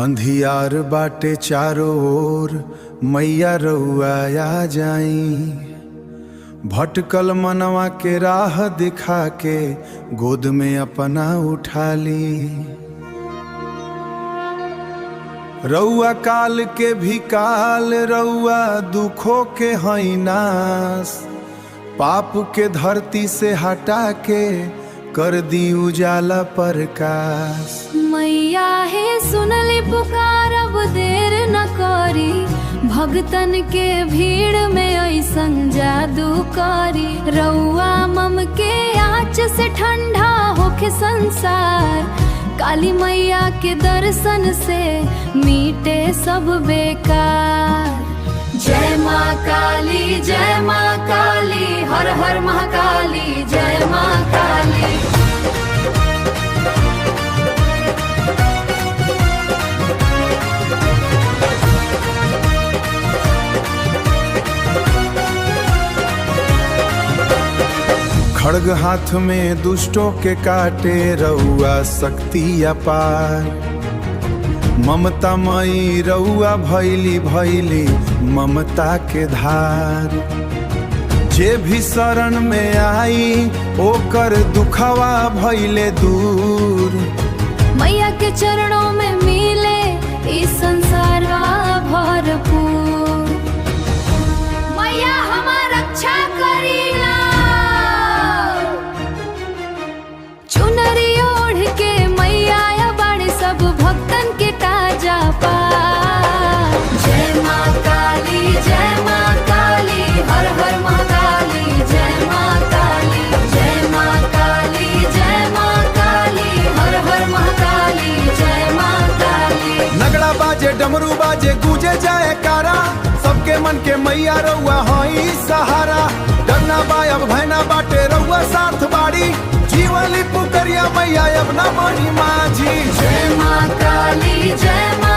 अंधियार बाटे चारों ओर, मैया रउआ आ जाई। भटकल मनवा के राह दिखा के गोद में अपना उठा ली। रउआ काल के भी काल, रउआ दुखों के हई नास। पाप के धरती से हटा के कर दी उजाला प्रकाश। मैया है सुनली पुकार, अब देर न करी। भगतन के भीड़ में ऐसन जादू करी। रउआ मम के आँच से ठंडा होके संसार। काली मैया के दर्शन से मीटे सब बेकार। जय माँ काली, जय माँ काली, हर हर महाकाली, जय माँ काली। खड्ग हाथ में दुष्टों के काटे, रउआ शक्ति अपार। ममता मई रउआ भैली भैली ममता के धार। जे भी शरण में आई ओकर दुखवा भैले दूर। मैया के चरणों में मिले इस संसार भरपूर। मैया हमार रक्षा करीला। चुनरी ओढ़ के मैया बाड़े सब भक्तन के ताजा पार। जय माँ काली, जय माँ काली, हर हर महाकाली, जय माँ काली, जय माँ काली, जय माँ काली, हर हर महाकाली, जय माँ काली। नगड़ा बाजे डमरू बाजे गूंजे जाए कारा, सबके मन के मैया रउआ हई सहारा। डरना बा अब भैना बाटे रउआ साथ बाड़ी। जीवली पुकरिया मैया अब ना मानी माझी। जय माँ काली, जय माँ